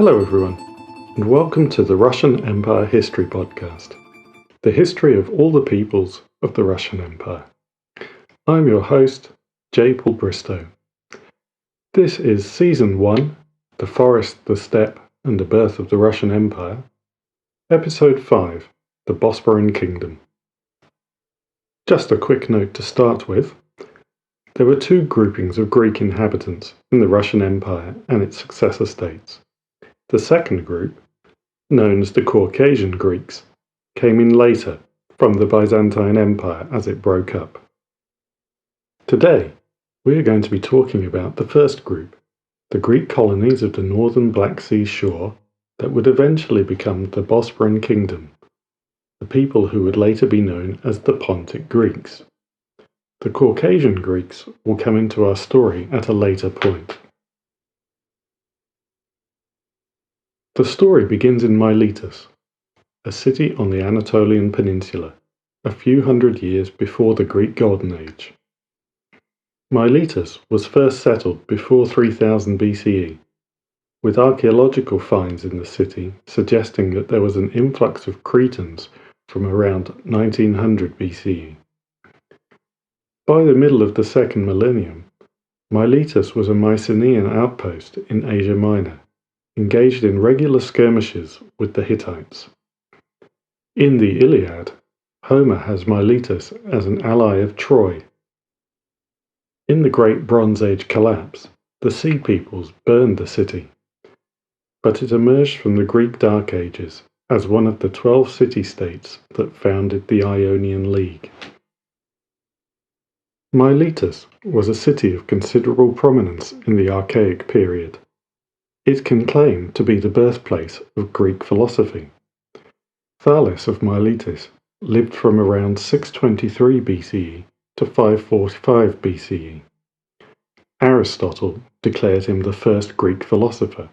Hello everyone, and welcome to the Russian Empire History Podcast, the history of all the peoples of the Russian Empire. I'm your host, J. Paul Bristow. This is Season 1, The Forest, the Steppe, and the Birth of the Russian Empire, Episode 5, The Bosporan Kingdom. Just a quick note to start with. There were two groupings of Greek inhabitants in the Russian Empire and its successor states. The second group, known as the Caucasian Greeks, came in later from the Byzantine Empire as it broke up. Today, we are going to be talking about the first group, the Greek colonies of the northern Black Sea shore that would eventually become the Bosporan Kingdom, the people who would later be known as the Pontic Greeks. The Caucasian Greeks will come into our story at a later point. The story begins in Miletus, a city on the Anatolian Peninsula, a few hundred years before the Greek Golden Age. Miletus was first settled before 3000 BCE, with archaeological finds in the city suggesting that there was an influx of Cretans from around 1900 BCE. By the middle of the second millennium, Miletus was a Mycenaean outpost in Asia Minor, engaged in regular skirmishes with the Hittites. In the Iliad, Homer has Miletus as an ally of Troy. In the Great Bronze Age collapse, the Sea Peoples burned the city, but it emerged from the Greek Dark Ages as one of the 12 city-states that founded the Ionian League. Miletus was a city of considerable prominence in the Archaic period. It can claim to be the birthplace of Greek philosophy. Thales of Miletus lived from around 623 BCE to 545 BCE. Aristotle declared him the first Greek philosopher,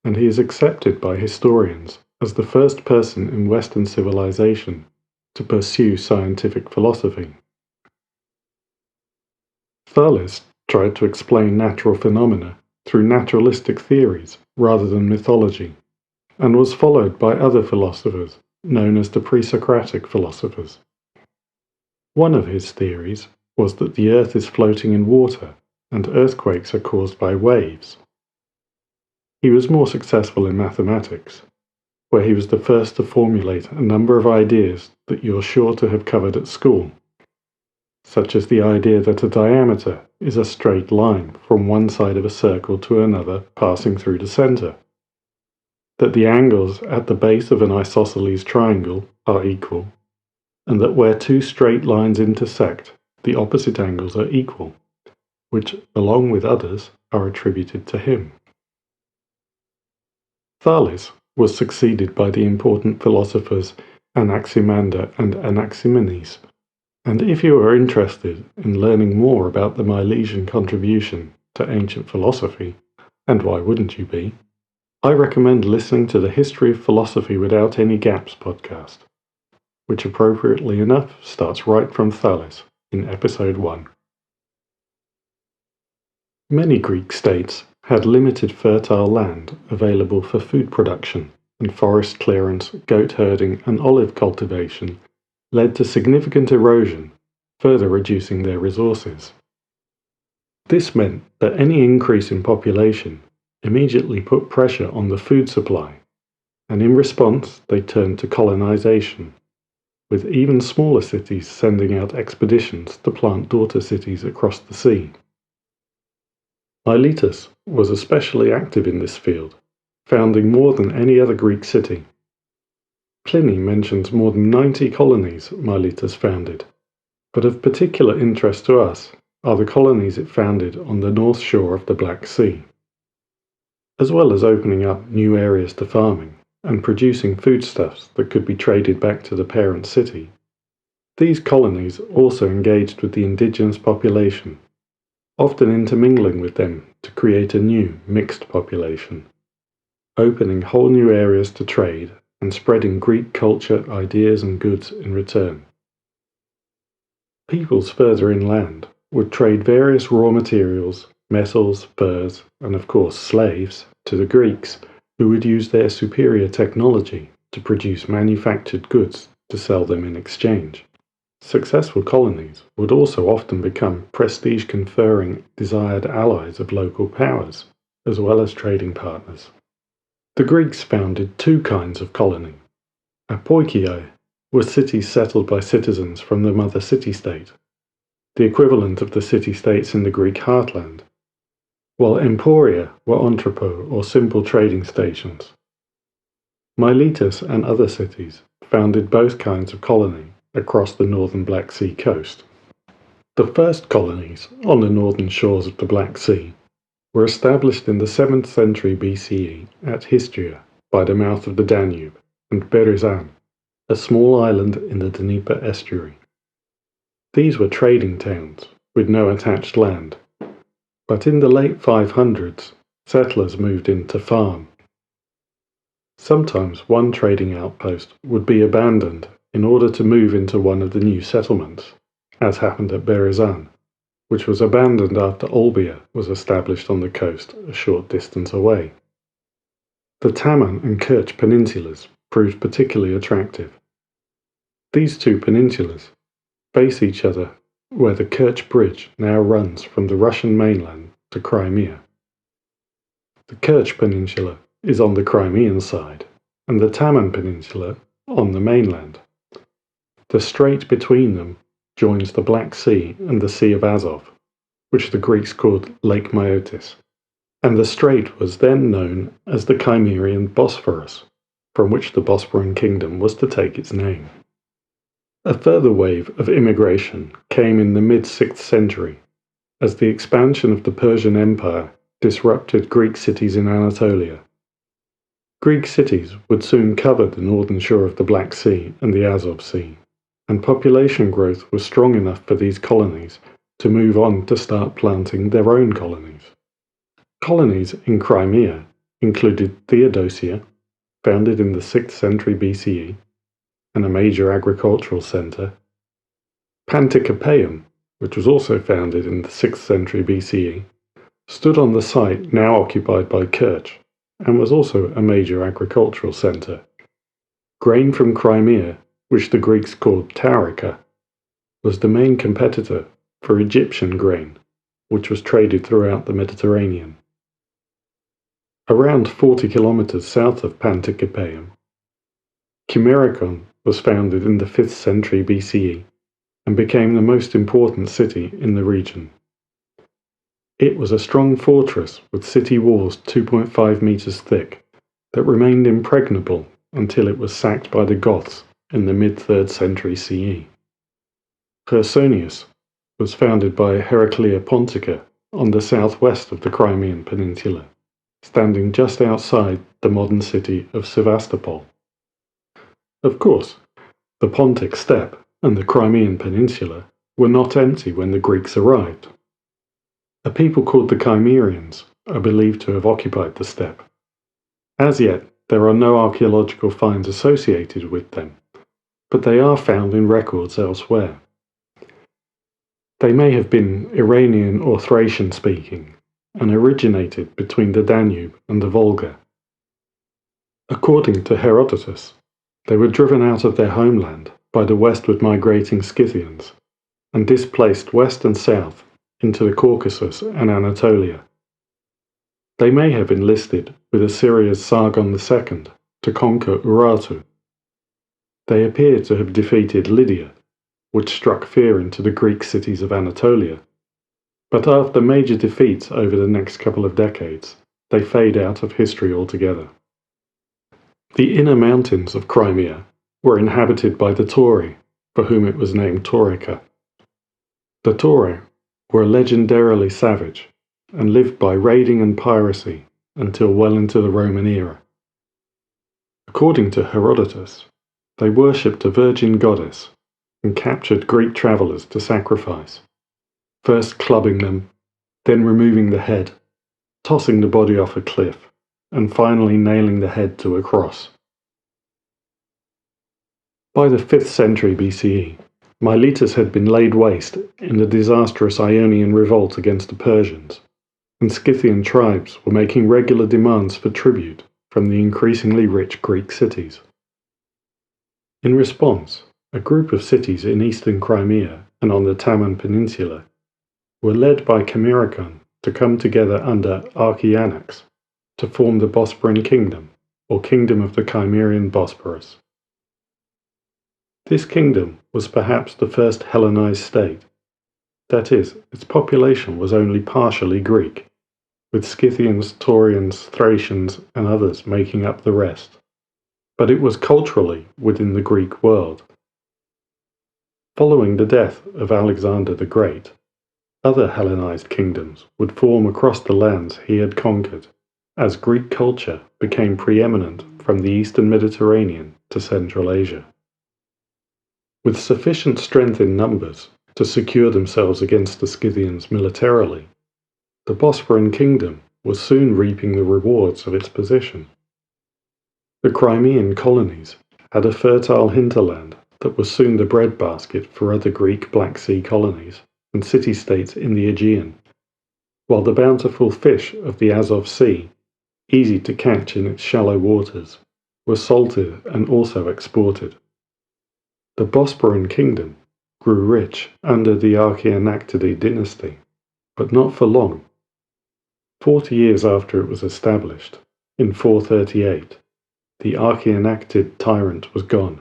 and he is accepted by historians as the first person in Western civilization to pursue scientific philosophy. Thales tried to explain natural phenomena through naturalistic theories rather than mythology, and was followed by other philosophers known as the pre-Socratic philosophers. One of his theories was that the earth is floating in water and earthquakes are caused by waves. He was more successful in mathematics, where he was the first to formulate a number of ideas that you're sure to have covered at school, such as the idea that a diameter is a straight line from one side of a circle to another passing through the center, that the angles at the base of an isosceles triangle are equal, and that where two straight lines intersect, the opposite angles are equal, which, along with others, are attributed to him. Thales was succeeded by the important philosophers Anaximander and Anaximenes, and if you are interested in learning more about the Milesian contribution to ancient philosophy, and why wouldn't you be, I recommend listening to the History of Philosophy Without Any Gaps podcast, which appropriately enough starts right from Thales in episode 1. Many Greek states had limited fertile land available for food production, and forest clearance, goat herding, and olive cultivation led to significant erosion, further reducing their resources. This meant that any increase in population immediately put pressure on the food supply, and in response they turned to colonization, with even smaller cities sending out expeditions to plant daughter cities across the sea. Miletus was especially active in this field, founding more than any other Greek city. Pliny mentions more than 90 colonies Miletus founded, but of particular interest to us are the colonies it founded on the north shore of the Black Sea. As well as opening up new areas to farming and producing foodstuffs that could be traded back to the parent city, these colonies also engaged with the indigenous population, often intermingling with them to create a new, mixed population, opening whole new areas to trade and spreading Greek culture, ideas and goods in return. Peoples further inland would trade various raw materials, metals, furs, and of course slaves to the Greeks who would use their superior technology to produce manufactured goods to sell them in exchange. Successful colonies would also often become prestige-conferring desired allies of local powers, as well as trading partners. The Greeks founded two kinds of colony. Apoikiai were cities settled by citizens from the mother city-state, the equivalent of the city-states in the Greek heartland, while emporia were entrepot or simple trading stations. Miletus and other cities founded both kinds of colony across the northern Black Sea coast. The first colonies on the northern shores of the Black Sea were established in the 7th century BCE at Histria by the mouth of the Danube and Berezan, a small island in the Dnieper estuary. These were trading towns with no attached land, but in the late 500s, settlers moved in to farm. Sometimes one trading outpost would be abandoned in order to move into one of the new settlements, as happened at Berezan, which was abandoned after Olbia was established on the coast a short distance away. The Taman and Kerch peninsulas proved particularly attractive. These two peninsulas face each other where the Kerch Bridge now runs from the Russian mainland to Crimea. The Kerch Peninsula is on the Crimean side, and the Taman Peninsula on the mainland. The strait between them joins the Black Sea and the Sea of Azov, which the Greeks called Lake Miletus, and the strait was then known as the Cimmerian Bosphorus, from which the Bosporan kingdom was to take its name. A further wave of immigration came in the mid-6th century, as the expansion of the Persian Empire disrupted Greek cities in Anatolia. Greek cities would soon cover the northern shore of the Black Sea and the Azov Sea, and population growth was strong enough for these colonies to move on to start planting their own colonies. Colonies in Crimea included Theodosia, founded in the 6th century BCE, and a major agricultural centre, Pantikapaeum, which was also founded in the 6th century BCE, stood on the site now occupied by Kerch, and was also a major agricultural centre. Grain from Crimea, which the Greeks called taurika, was the main competitor for Egyptian grain, which was traded throughout the Mediterranean. Around 40 kilometres south of Pantikapaeum, Kimmerikon was founded in the 5th century BCE and became the most important city in the region. It was a strong fortress with city walls 2.5 metres thick that remained impregnable until it was sacked by the Goths in the mid-3rd century CE. Chersonius was founded by Heraclea Pontica on the southwest of the Crimean Peninsula, standing just outside the modern city of Sevastopol. Of course, the Pontic steppe and the Crimean Peninsula were not empty when the Greeks arrived. A people called the Cimmerians are believed to have occupied the steppe. As yet, there are no archaeological finds associated with them, but they are found in records elsewhere. They may have been Iranian or Thracian speaking, and originated between the Danube and the Volga. According to Herodotus, they were driven out of their homeland by the westward migrating Scythians, and displaced west and south into the Caucasus and Anatolia. They may have enlisted with Assyria's Sargon II to conquer Urartu. They appear to have defeated Lydia, which struck fear into the Greek cities of Anatolia, but after major defeats over the next couple of decades, they fade out of history altogether. The inner mountains of Crimea were inhabited by the Tauri, for whom it was named Taurica. The Tauri were legendarily savage, and lived by raiding and piracy until well into the Roman era. According to Herodotus, they worshipped a virgin goddess and captured Greek travellers to sacrifice, first clubbing them, then removing the head, tossing the body off a cliff, and finally nailing the head to a cross. By the 5th century BCE, Miletus had been laid waste in the disastrous Ionian revolt against the Persians, and Scythian tribes were making regular demands for tribute from the increasingly rich Greek cities. In response, a group of cities in eastern Crimea and on the Taman Peninsula were led by Chimericon to come together under Archianax to form the Bosporan Kingdom, or Kingdom of the Cimmerian Bosphorus. This kingdom was perhaps the first Hellenized state. That is, its population was only partially Greek, with Scythians, Taurians, Thracians, and others making up the rest. But it was culturally within the Greek world. Following the death of Alexander the Great, other Hellenized kingdoms would form across the lands he had conquered, as Greek culture became preeminent from the eastern Mediterranean to Central Asia. With sufficient strength in numbers to secure themselves against the Scythians militarily, the Bosporan kingdom was soon reaping the rewards of its position. The Crimean colonies had a fertile hinterland that was soon the breadbasket for other Greek Black Sea colonies and city-states in the Aegean, while the bountiful fish of the Azov Sea, easy to catch in its shallow waters, were salted and also exported. The Bosporan kingdom grew rich under the Archianactid dynasty, but not for long. 40 years after it was established, in 438, the Archianactid tyrant was gone,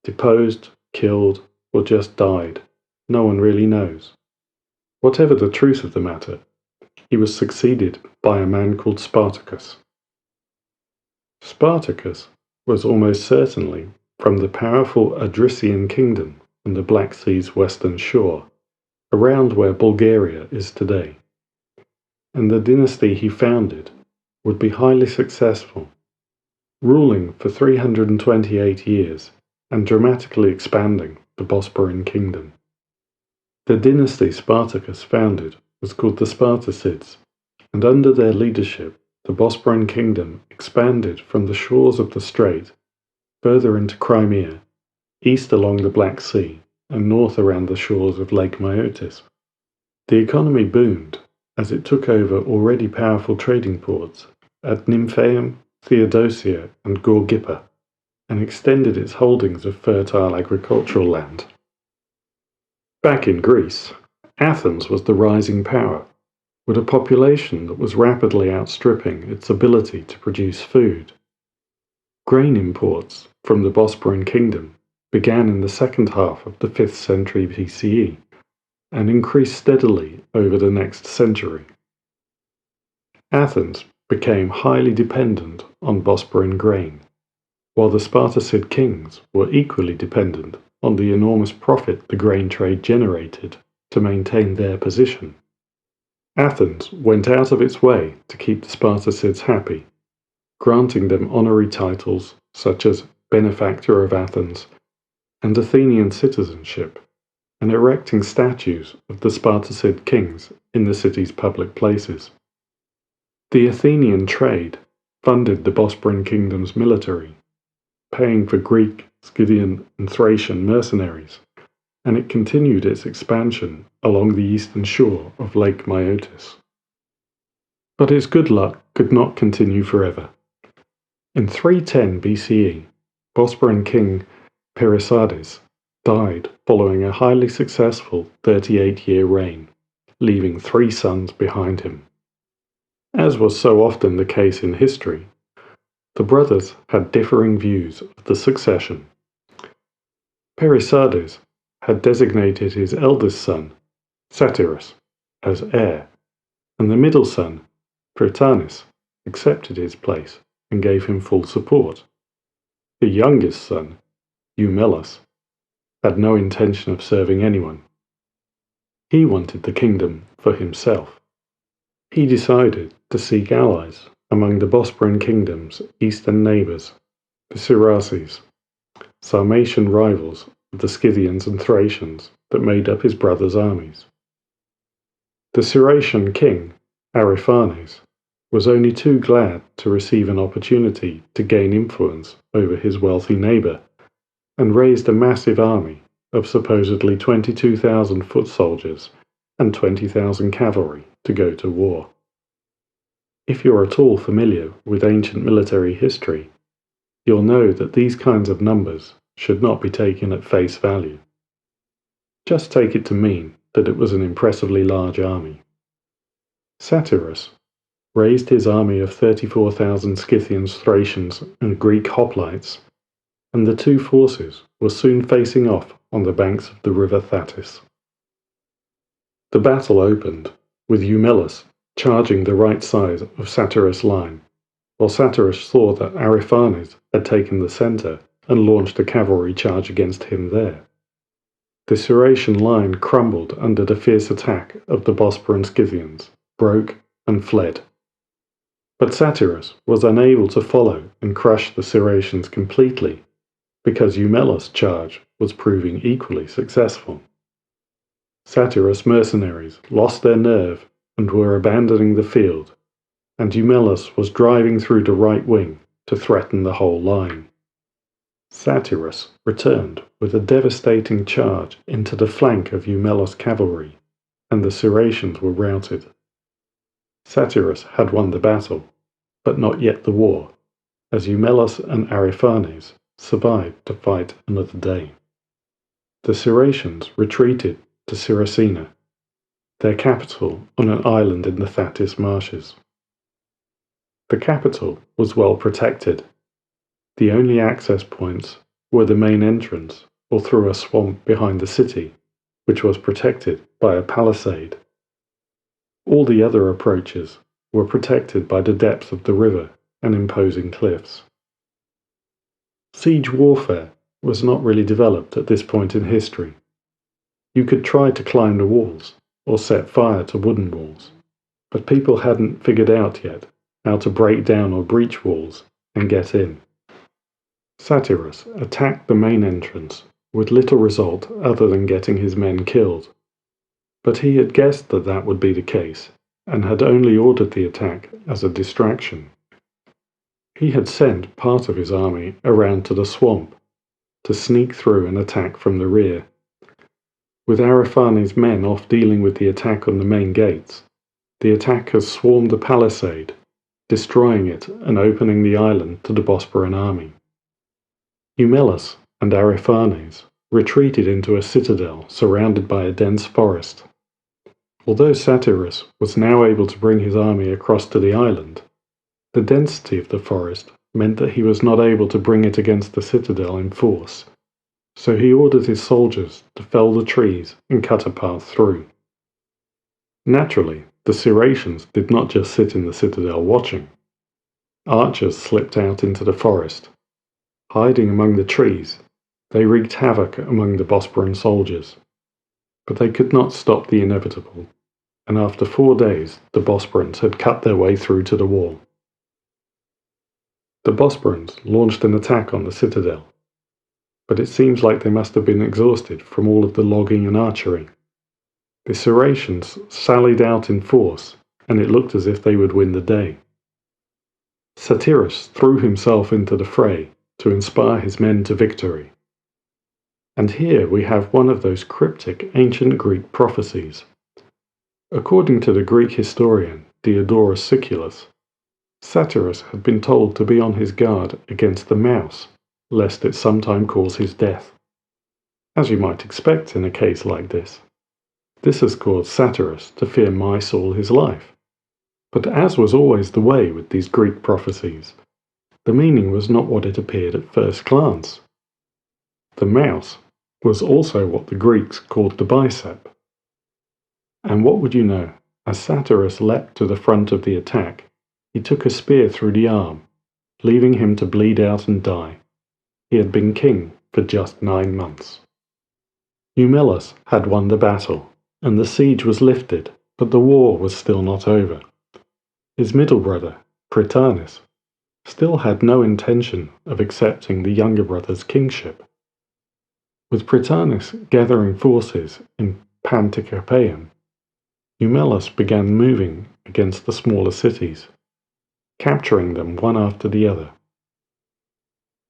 deposed, killed, or just died. No one really knows. Whatever the truth of the matter, he was succeeded by a man called Spartacus. Spartacus was almost certainly from the powerful Adrician kingdom on the Black Sea's western shore, around where Bulgaria is today. And the dynasty he founded would be highly successful, ruling for 328 years and dramatically expanding the Bosporan kingdom. The dynasty Spartacus founded was called the Spartacids, and under their leadership the Bosporan kingdom expanded from the shores of the strait further into Crimea, east along the Black Sea, and north around the shores of Lake Miletus. The economy boomed as it took over already powerful trading ports at Nymphaeum, Theodosia, and Gorgippa, and extended its holdings of fertile agricultural land. Back in Greece, Athens was the rising power, with a population that was rapidly outstripping its ability to produce food. Grain imports from the Bosporan kingdom began in the second half of the 5th century BCE and increased steadily over the next century. Athens became highly dependent on Bosporan grain, while the Spartacid kings were equally dependent on the enormous profit the grain trade generated to maintain their position. Athens went out of its way to keep the Spartacids happy, granting them honorary titles such as Benefactor of Athens and Athenian citizenship, and erecting statues of the Spartacid kings in the city's public places. The Athenian trade funded the Bosporan kingdom's military, paying for Greek, Scythian, and Thracian mercenaries, and it continued its expansion along the eastern shore of Lake Miletus. But its good luck could not continue forever. In 310 BCE, Bosporan king Perisades died following a highly successful 38-year reign, leaving 3 sons behind him. As was so often the case in history, the brothers had differing views of the succession. Perisades had designated his eldest son, Satyrus, as heir, and the middle son, Prytanis, accepted his place and gave him full support. The youngest son, Eumelus, had no intention of serving anyone. He wanted the kingdom for himself. He decided to seek allies among the Bosporan kingdom's eastern neighbours, the Ceraces, Sarmatian rivals of the Scythians and Thracians that made up his brother's armies. The Ceracian king, Ariphanes, was only too glad to receive an opportunity to gain influence over his wealthy neighbour, and raised a massive army of supposedly 22,000 foot soldiers and 20,000 cavalry to go to war. If you're at all familiar with ancient military history, you'll know that these kinds of numbers should not be taken at face value. Just take it to mean that it was an impressively large army. Satyrus raised his army of 34,000 Scythians, Thracians, and Greek hoplites, and the two forces were soon facing off on the banks of the river Thatis. The battle opened with Miletus charging the right side of Satyrus' line, while Satyrus saw that Ariphanes had taken the centre and launched a cavalry charge against him there. The Cirrhasian line crumbled under the fierce attack of the Bosporan Scythians, broke and fled. But Satyrus was unable to follow and crush the Cirrhasians completely, because Miletus' charge was proving equally successful. Satyrus' mercenaries lost their nerve and were abandoning the field, and Miletus was driving through the right wing to threaten the whole line. Satyrus returned with a devastating charge into the flank of Miletus' cavalry, and the Cirrhasians were routed. Satyrus had won the battle, but not yet the war, as Miletus and Ariphanes survived to fight another day. The Cirrhasians retreated to Cyrrhacina, their capital on an island in the Thatis marshes. The capital was well protected. The only access points were the main entrance or through a swamp behind the city, which was protected by a palisade. All the other approaches were protected by the depth of the river and imposing cliffs. Siege warfare was not really developed at this point in history. You could try to climb the walls or set fire to wooden walls, but people hadn't figured out yet how to break down or breach walls and get in. Satyrus attacked the main entrance with little result other than getting his men killed, but he had guessed that that would be the case and had only ordered the attack as a distraction. He had sent part of his army around to the swamp to sneak through and attack from the rear. With Ariphanes' men off dealing with the attack on the main gates, the attackers swarmed the palisade, destroying it and opening the island to the Bosporan army. Miletus and Ariphanes retreated into a citadel surrounded by a dense forest. Although Satyrus was now able to bring his army across to the island, the density of the forest meant that he was not able to bring it against the citadel in force, so he ordered his soldiers to fell the trees and cut a path through. Naturally, the Cirrhasians did not just sit in the citadel watching. Archers slipped out into the forest. Hiding among the trees, they wreaked havoc among the Bosporan soldiers. But they could not stop the inevitable, and after 4 days the Bosporans had cut their way through to the wall. The Bosporans launched an attack on the citadel, but it seems like they must have been exhausted from all of the logging and archery. The Cirrhasians sallied out in force, and it looked as if they would win the day. Satyrus threw himself into the fray to inspire his men to victory. And here we have one of those cryptic ancient Greek prophecies. According to the Greek historian Diodorus Siculus, Satyrus had been told to be on his guard against the mouse, lest it sometime cause his death. As you might expect in a case like this, this has caused Satyrus to fear mice all his life. But as was always the way with these Greek prophecies, the meaning was not what it appeared at first glance. The mouse was also what the Greeks called the bicep. And what would you know, as Satyrus leapt to the front of the attack, he took a spear through the arm, leaving him to bleed out and die. He had been king for just 9 months. Miletus had won the battle, and the siege was lifted, but the war was still not over. His middle brother, Prytanis, still had no intention of accepting the younger brother's kingship. With Prytanis gathering forces in Panticapaeum, Miletus began moving against the smaller cities, capturing them one after the other.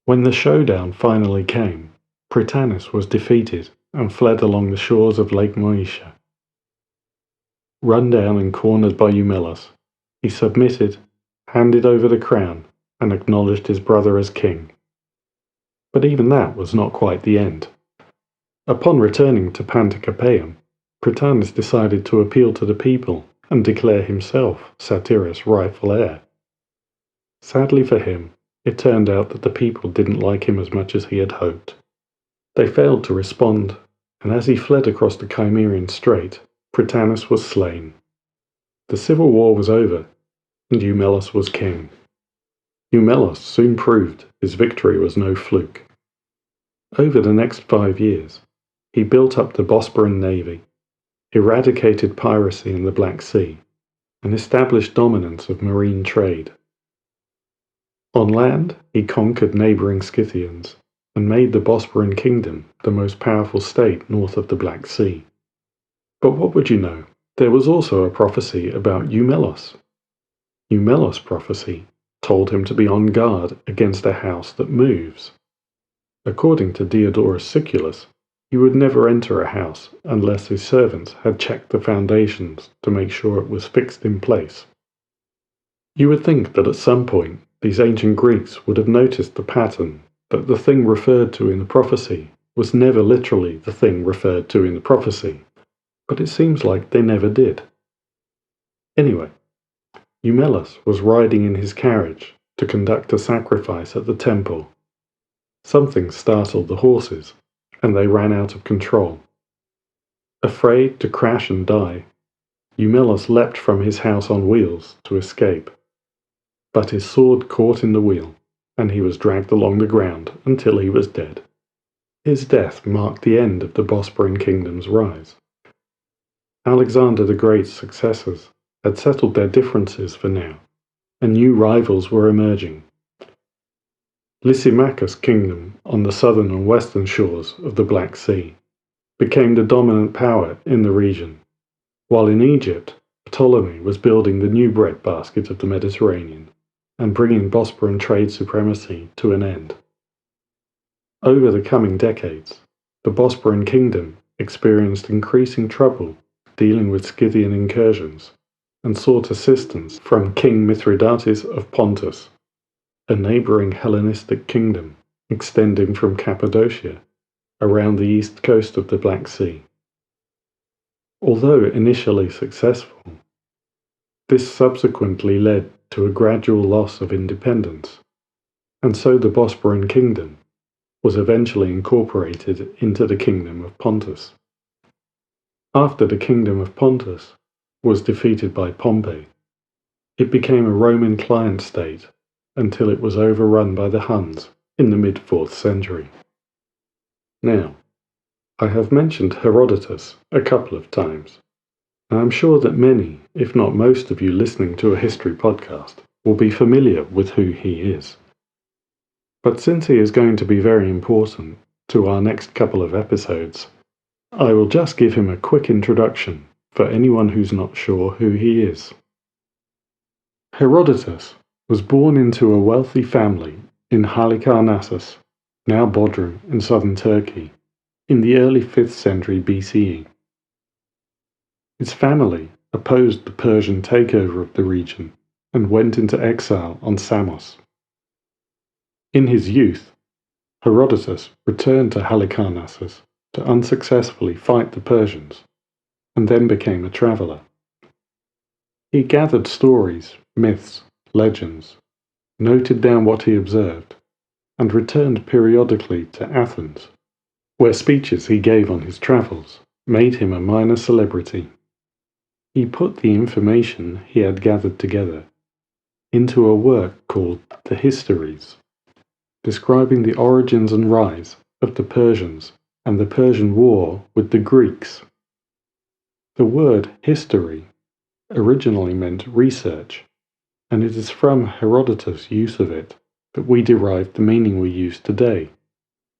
When the showdown finally came, Prytanis was defeated and fled along the shores of Lake Moesia. Run down and cornered by Miletus, he submitted handed over the crown, and acknowledged his brother as king. But even that was not quite the end. Upon returning to Panticapaeum, Prytanis decided to appeal to the people and declare himself Satyrus' rightful heir. Sadly for him, it turned out that the people didn't like him as much as he had hoped. They failed to respond, and as he fled across the Cimmerian Strait, Prytanis was slain. The civil war was over, and Eumelus was king. Eumelus soon proved his victory was no fluke. Over the next 5 years, he built up the Bosporan navy, eradicated piracy in the Black Sea, and established dominance of marine trade. On land, he conquered neighbouring Scythians and made the Bosporan kingdom the most powerful state north of the Black Sea. But what would you know? There was also a prophecy about Eumelus. Eumelus' prophecy told him to be on guard against a house that moves. According to Diodorus Siculus, he would never enter a house unless his servants had checked the foundations to make sure it was fixed in place. You would think that at some point these ancient Greeks would have noticed the pattern, that the thing referred to in the prophecy was never literally the thing referred to in the prophecy, but it seems like they never did. Anyway, Eumelus was riding in his carriage to conduct a sacrifice at the temple. Something startled the horses, and they ran out of control. Afraid to crash and die, Eumelus leapt from his house on wheels to escape. But his sword caught in the wheel, and he was dragged along the ground until he was dead. His death marked the end of the Bosporan kingdom's rise. Alexander the Great's successors had settled their differences for now, and new rivals were emerging. Lysimachus' kingdom on the southern and western shores of the Black Sea became the dominant power in the region, while in Egypt, Ptolemy was building the new breadbasket of the Mediterranean and bringing Bosporan trade supremacy to an end. Over the coming decades, the Bosporan kingdom experienced increasing trouble dealing with Scythian incursions and sought assistance from King Mithridates of Pontus, a neighbouring Hellenistic kingdom extending from Cappadocia around the east coast of the Black Sea. Although initially successful, this subsequently led to a gradual loss of independence, and so the Bosporan kingdom was eventually incorporated into the kingdom of Pontus. After the kingdom of Pontus was defeated by Pompey, it became a Roman client state until it was overrun by the Huns in the mid-4th century. Now, I have mentioned Herodotus a couple of times, and I'm sure that many, if not most of you listening to a history podcast, will be familiar with who he is. But since he is going to be very important to our next couple of episodes, I will just give him a quick introduction for anyone who's not sure who he is. Herodotus was born into a wealthy family in Halicarnassus, now Bodrum in southern Turkey, in the early 5th century BCE. His family opposed the Persian takeover of the region and went into exile on Samos. In his youth, Herodotus returned to Halicarnassus to unsuccessfully fight the Persians, and then became a traveller. He gathered stories, myths, legends, noted down what he observed, and returned periodically to Athens, where speeches he gave on his travels made him a minor celebrity. He put the information he had gathered together into a work called the Histories, describing the origins and rise of the Persians and the Persian War with the Greeks. The word history originally meant research, and it is from Herodotus' use of it that we derive the meaning we use today,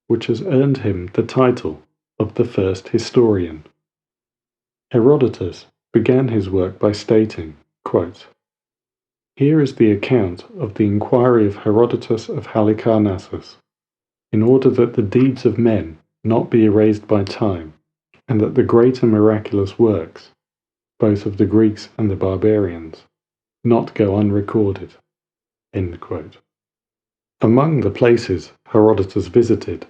which has earned him the title of the first historian. Herodotus began his work by stating, quote, "Here is the account of the inquiry of Herodotus of Halicarnassus, in order that the deeds of men not be erased by time, and that the great and miraculous works, both of the Greeks and the barbarians, not go unrecorded." End quote. Among the places Herodotus visited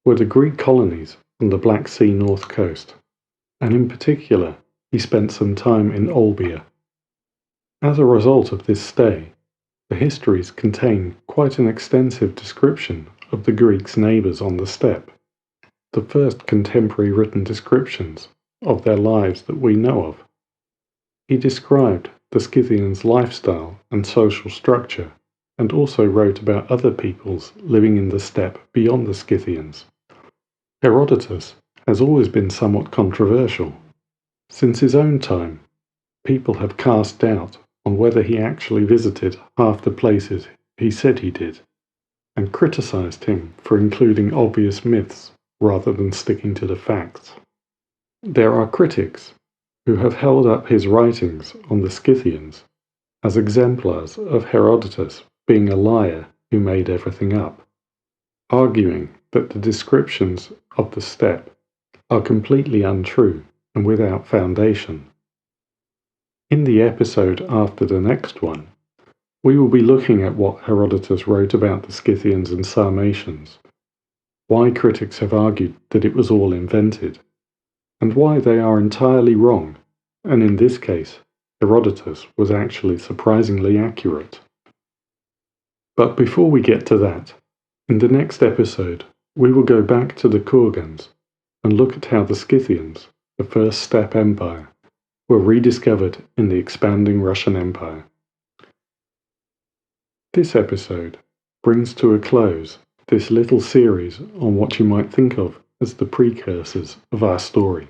were the Greek colonies on the Black Sea north coast, and in particular he spent some time in Olbia. As a result of this stay, the histories contain quite an extensive description of the Greeks' neighbours on the steppe, the first contemporary written descriptions of their lives that we know of. He described the Scythians' lifestyle and social structure, and also wrote about other peoples living in the steppe beyond the Scythians. Herodotus has always been somewhat controversial. Since his own time, people have cast doubt on whether he actually visited half the places he said he did, and criticized him for including obvious myths rather than sticking to the facts. There are critics who have held up his writings on the Scythians as exemplars of Herodotus being a liar who made everything up, arguing that the descriptions of the steppe are completely untrue and without foundation. In the episode after the next one, we will be looking at what Herodotus wrote about the Scythians and Sarmatians, why critics have argued that it was all invented, and why they are entirely wrong, and in this case, Herodotus was actually surprisingly accurate. But before we get to that, in the next episode, we will go back to the Kurgans and look at how the Scythians, the first steppe empire, were rediscovered in the expanding Russian Empire. This episode brings to a close this little series on what you might think of as the precursors of our story.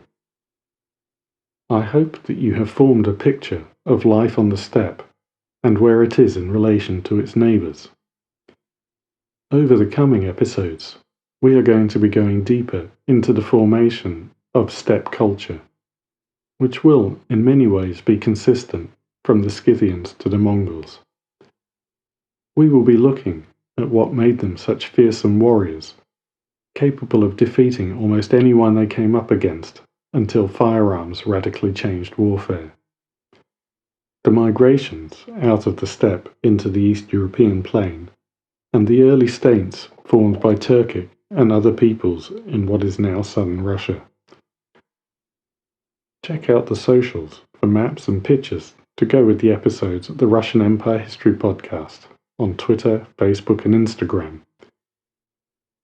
I hope that you have formed a picture of life on the steppe and where it is in relation to its neighbours. Over the coming episodes, we are going to be going deeper into the formation of steppe culture, which will in many ways be consistent from the Scythians to the Mongols. We will be looking at what made them such fearsome warriors, capable of defeating almost anyone they came up against until firearms radically changed warfare. The migrations out of the steppe into the East European plain, and the early states formed by Turkic and other peoples in what is now southern Russia. Check out the socials for maps and pictures to go with the episodes of the Russian Empire History Podcast on Twitter, Facebook and Instagram.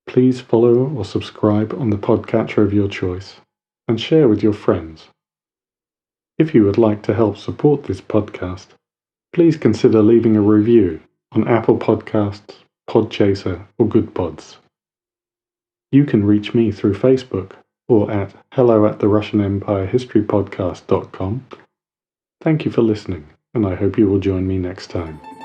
Please follow or subscribe on the podcatcher of your choice and share with your friends. If you would like to help support this podcast, please consider leaving a review on Apple Podcasts, Podchaser or Good Pods. You can reach me through Facebook or at hello@therussianempirehistorypodcast.com. Thank you for listening, and I hope you will join me next time.